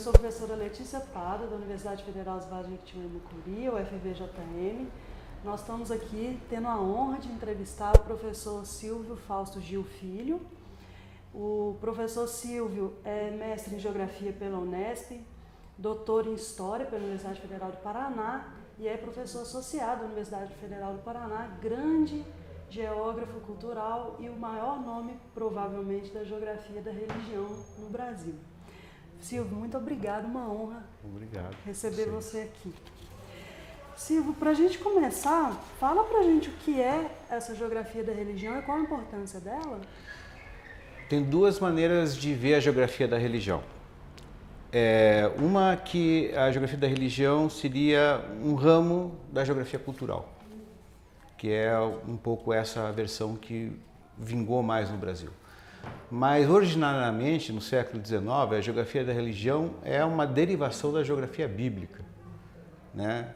sou a professora Letícia Prada, da Universidade Federal dos Vales do Jequitinhonha e Mucuri, o FVJM. Nós estamos aqui tendo a honra de entrevistar o professor Silvio Fausto Gil Filho. O professor Silvio é mestre em Geografia pela Unesp, doutor em História pela Universidade Federal do Paraná e é professor associado da Universidade Federal do Paraná, grande geógrafo cultural e o maior nome, provavelmente, da geografia da religião no Brasil. Silvio, muito obrigado, uma honra receber você aqui. Silvio, para a gente começar, fala para a gente o que é essa geografia da religião e qual a importância dela. Tem duas maneiras de ver a geografia da religião. Uma que a geografia da religião seria um ramo da geografia cultural, que é um pouco essa versão que vingou mais no Brasil. Mas, originariamente, no século XIX, a geografia da religião é uma derivação da geografia bíblica, né?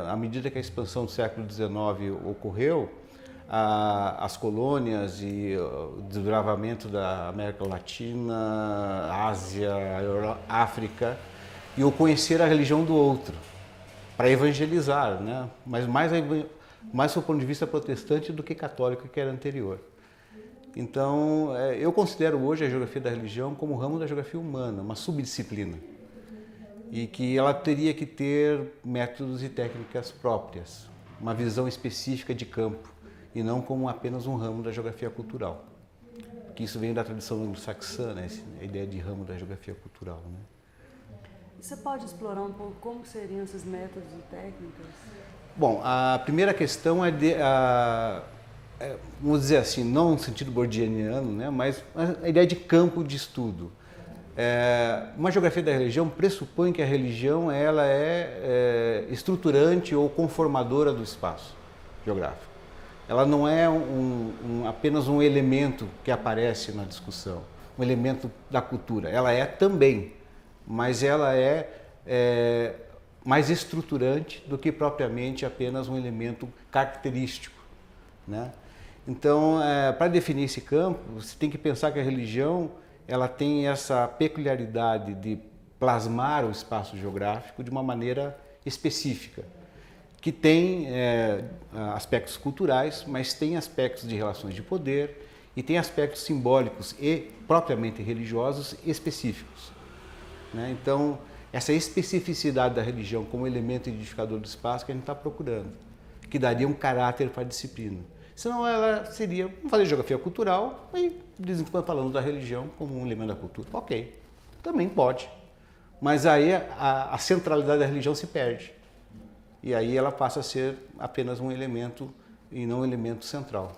À medida que a expansão do século XIX ocorreu, as colônias e o desbravamento da América Latina, Ásia, África, e o conhecer a religião do outro, para evangelizar, né? Mas mais do ponto de vista protestante do que católico, que era anterior. Então, eu considero hoje a geografia da religião como ramo da geografia humana, uma subdisciplina, e que ela teria que ter métodos e técnicas próprias, uma visão específica de campo, e não como apenas um ramo da geografia cultural, que isso vem da tradição anglo-saxã, né? A ideia de ramo da geografia cultural, né? Você pode explorar um pouco como seriam esses métodos e técnicas? Bom, a primeira questão vamos dizer assim, não no sentido bordianiano, né, mas a ideia de campo de estudo. Uma geografia da religião pressupõe que a religião ela é estruturante ou conformadora do espaço geográfico. Ela não é apenas um elemento que aparece na discussão, um elemento da cultura. Ela é também, mas ela é mais estruturante do que propriamente apenas um elemento característico, né? Então, para definir esse campo, você tem que pensar que a religião ela tem essa peculiaridade de plasmar o espaço geográfico de uma maneira específica, que tem aspectos culturais, mas tem aspectos de relações de poder e tem aspectos simbólicos e propriamente religiosos específicos, né? Então, essa especificidade da religião como elemento identificador do espaço que a gente está procurando, que daria um caráter para a disciplina. Senão ela seria, vamos fazer geografia cultural e de vez em quando falando da religião como um elemento da cultura. Ok, também pode, mas aí a centralidade da religião se perde. E aí ela passa a ser apenas um elemento e não um elemento central.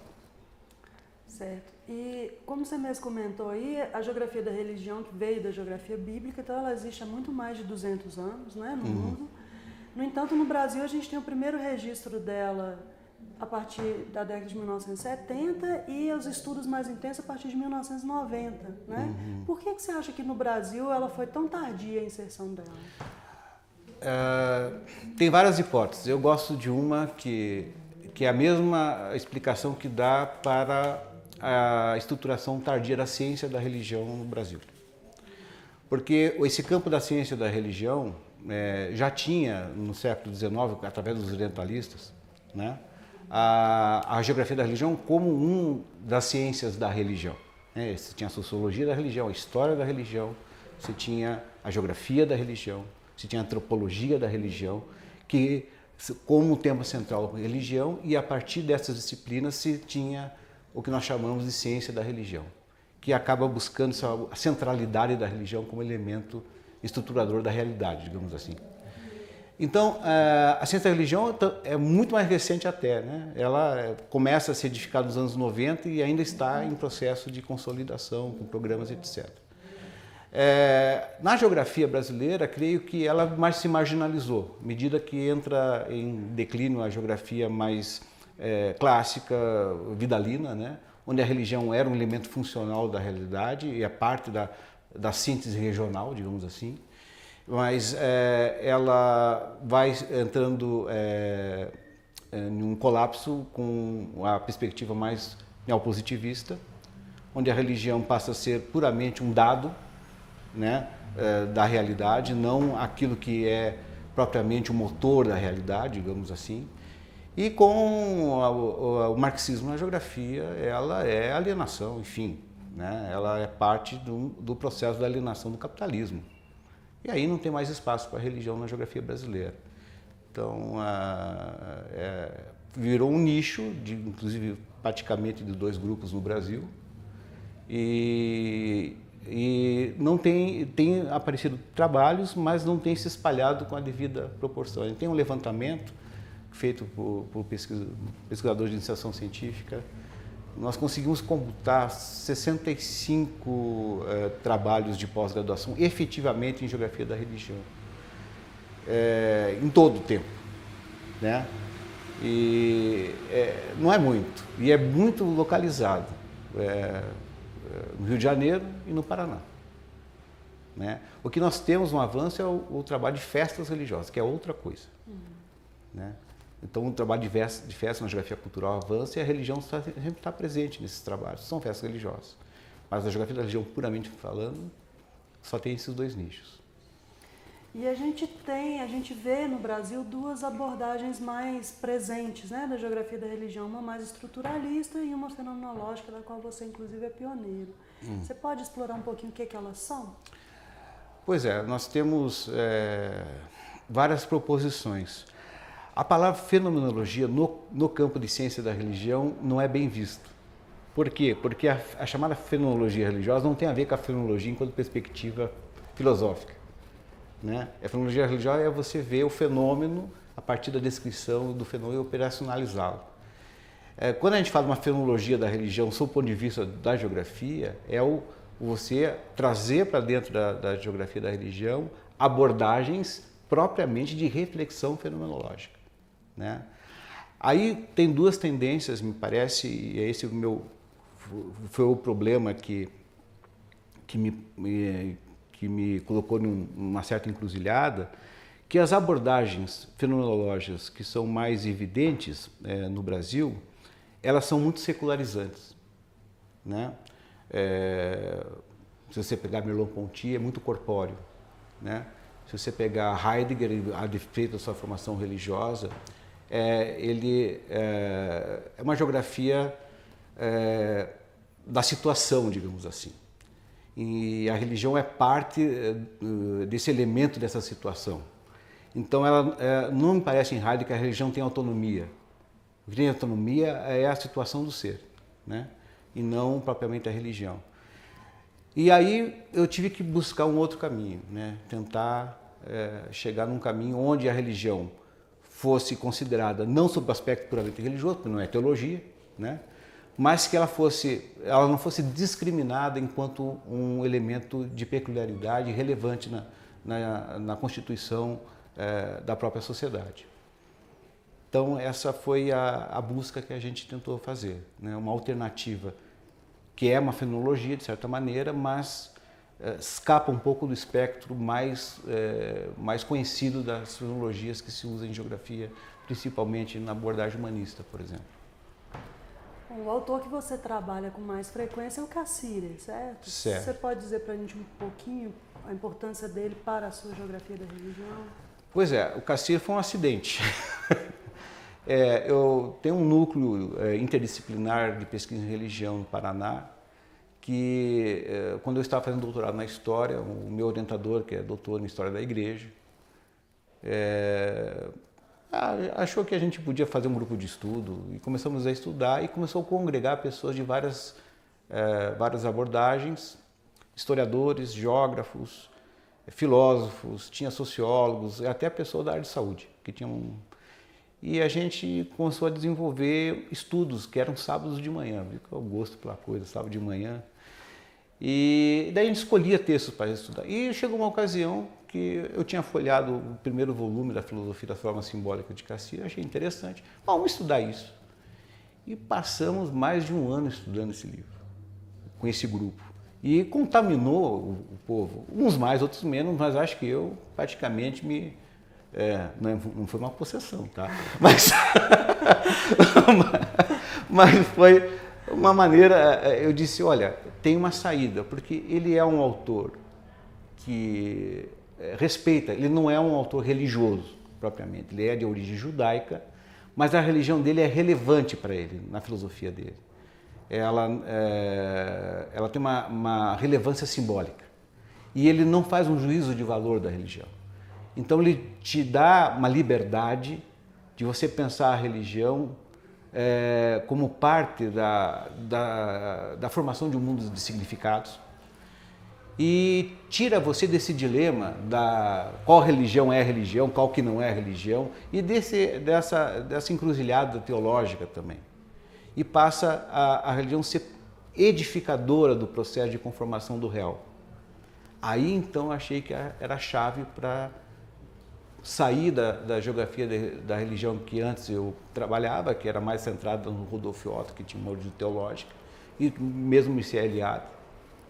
Certo. E como você mesmo comentou aí, a geografia da religião que veio da geografia bíblica, então ela existe há muito mais de 200 anos, né, no mundo. No entanto, no Brasil a gente tem o primeiro registro dela a partir da década de 1970 e os estudos mais intensos a partir de 1990, né? Por que você acha que no Brasil ela foi tão tardia a inserção dela? Tem várias hipóteses. Eu gosto de uma que é a mesma explicação que dá para a estruturação tardia da ciência da religião no Brasil. Porque esse campo da ciência da religião já tinha, no século XIX, através dos orientalistas, né, a geografia da religião como uma das ciências da religião, né? Você tinha a sociologia da religião, a história da religião, você tinha a geografia da religião, você tinha a antropologia da religião, que como tema central religião, e a partir dessas disciplinas se tinha o que nós chamamos de ciência da religião, que acaba buscando a centralidade da religião como elemento estruturador da realidade, digamos assim. Então, a ciência da religião é muito mais recente até, né? Ela começa a se edificar nos anos 90 e ainda está em processo de consolidação, com programas, etc. Na geografia brasileira, creio que ela mais se marginalizou, à medida que entra em declínio a geografia mais clássica, vidalina, né? Onde a religião era um elemento funcional da realidade e é parte da síntese regional, digamos assim. Mas ela vai entrando em um colapso com a perspectiva mais neopositivista, onde a religião passa a ser puramente um dado né, da realidade, não aquilo que é propriamente o motor da realidade, digamos assim. E com o marxismo na geografia, ela é alienação, enfim, né? Ela é parte do processo da alienação do capitalismo. E aí não tem mais espaço para a religião na geografia brasileira. Então, virou um nicho, inclusive praticamente de 2 grupos no Brasil, e não tem aparecido trabalhos, mas não tem se espalhado com a devida proporção. A gente tem um levantamento feito por pesquisadores de iniciação científica. Nós conseguimos computar 65 trabalhos de pós-graduação efetivamente em geografia da religião, em todo o tempo, né? E não é muito, e é muito localizado no Rio de Janeiro e no Paraná, né? O que nós temos um avanço é o trabalho de festas religiosas, que é outra coisa, né? Então, o trabalho de festa na geografia cultural avança e a religião sempre está presente nesses trabalhos. São festas religiosas. Mas na geografia da religião, puramente falando, só tem esses 2 nichos. E a gente vê no Brasil 2 abordagens mais presentes, né, da geografia da religião, uma mais estruturalista e uma fenomenológica, da qual você, inclusive, é pioneiro. Você pode explorar um pouquinho o que elas são? Pois é, nós temos várias proposições. A palavra fenomenologia no campo de ciência da religião não é bem visto. Por quê? Porque a chamada fenomenologia religiosa não tem a ver com a fenomenologia enquanto perspectiva filosófica, né? A fenomenologia religiosa é você ver o fenômeno a partir da descrição do fenômeno e operacionalizá-lo. Quando a gente fala de uma fenomenologia da religião, sob o ponto de vista da geografia, você trazer para dentro da geografia da religião abordagens propriamente de reflexão fenomenológica, né? Aí tem 2 tendências, me parece, e esse foi o problema que me colocou numa certa encruzilhada, que as abordagens fenomenológicas que são mais evidentes no Brasil, elas são muito secularizantes, né? Se você pegar Merleau-Ponty, é muito corpóreo, né? Se você pegar Heidegger, a despeito da sua formação religiosa, ele é uma geografia da situação, digamos assim. E a religião é parte desse elemento dessa situação. Então, não me parece em Heidegger que a religião tem autonomia. O que tem autonomia é a situação do ser, né? E não propriamente a religião. E aí eu tive que buscar um outro caminho, né? Tentar chegar num caminho onde a religião fosse considerada não sob o aspecto puramente religioso, porque não é teologia, né? Mas que ela não fosse discriminada enquanto um elemento de peculiaridade relevante na constituição da própria sociedade. Então essa foi a busca que a gente tentou fazer, né? Uma alternativa que é uma fenomenologia, de certa maneira, mas escapa um pouco do espectro mais conhecido das fenomenologias que se usa em geografia, principalmente na abordagem humanista, por exemplo. O autor que você trabalha com mais frequência é o Cassirer, certo? Certo. Você pode dizer para a gente um pouquinho a importância dele para a sua geografia da religião? Pois é, o Cassirer foi um acidente. Eu tenho um núcleo interdisciplinar de pesquisa em religião no Paraná, que quando eu estava fazendo doutorado na História, o meu orientador, que é doutor em História da Igreja, achou que a gente podia fazer um grupo de estudo e começamos a estudar e começou a congregar pessoas de várias abordagens, historiadores, geógrafos, filósofos, tinha sociólogos, até pessoas da área de saúde, que tinham... E a gente começou a desenvolver estudos que eram sábados de manhã, viu que eu gosto pela coisa, sábado de manhã. E daí a gente escolhia textos para estudar. E chegou uma ocasião que eu tinha folhado o primeiro volume da Filosofia da Forma Simbólica de Cassirer, achei interessante. Vamos estudar isso. E passamos mais de um ano estudando esse livro, com esse grupo. E contaminou o povo, uns mais, outros menos, mas acho que eu praticamente não foi uma possessão, tá? Mas foi uma maneira, eu disse, olha, tem uma saída, porque ele é um autor respeita. Ele não é um autor religioso propriamente, ele é de origem judaica, mas a religião dele é relevante para ele, na filosofia dele. Ela tem uma relevância simbólica. E ele não faz um juízo de valor da religião. Então ele te dá uma liberdade de você pensar a religião como parte da formação de um mundo de significados e tira você desse dilema da qual religião é religião, qual que não é religião e dessa encruzilhada teológica também. E passa a religião ser edificadora do processo de conformação do real. Aí então achei que era a chave para sair da geografia da religião que antes eu trabalhava, que era mais centrada no Rudolf Otto, que tinha uma origem teológica, e mesmo Michel Eliade,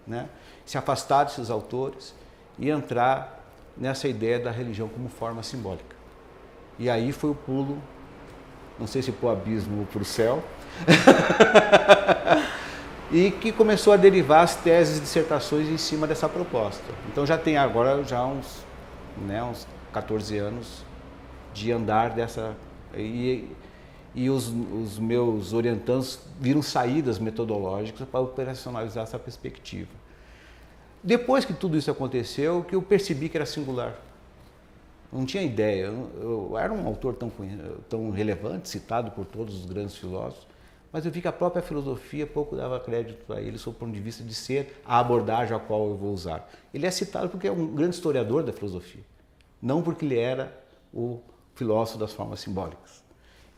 né? Se afastar desses autores e entrar nessa ideia da religião como forma simbólica. E aí foi o pulo, não sei se para o abismo ou para o céu, e que começou a derivar as teses e dissertações em cima dessa proposta. Então já tem agora uns 14 anos de andar dessa... E os meus orientandos viram saídas metodológicas para operacionalizar essa perspectiva. Depois que tudo isso aconteceu, que eu percebi que era singular. Eu não tinha ideia. Eu era um autor tão relevante, citado por todos os grandes filósofos, mas eu vi que a própria filosofia pouco dava crédito a ele, sob o ponto de vista de ser a abordagem a qual eu vou usar. Ele é citado porque é um grande historiador da filosofia, não porque ele era o filósofo das formas simbólicas.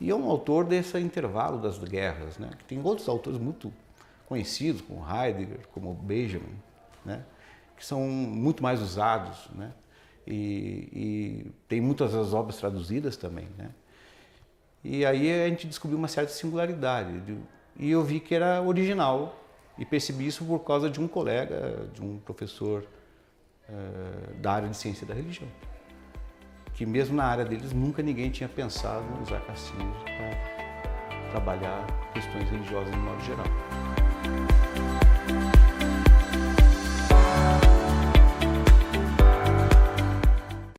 E é um autor desse intervalo das guerras, né? Que tem outros autores muito conhecidos, como Heidegger, como Benjamin, né? Que são muito mais usados, né? E tem muitas das obras traduzidas também, né? E aí a gente descobriu uma certa singularidade e eu vi que era original e percebi isso por causa de um colega, de um professor da área de ciência da religião, que mesmo na área deles nunca ninguém tinha pensado em usar Cassinhos para trabalhar questões religiosas de modo geral.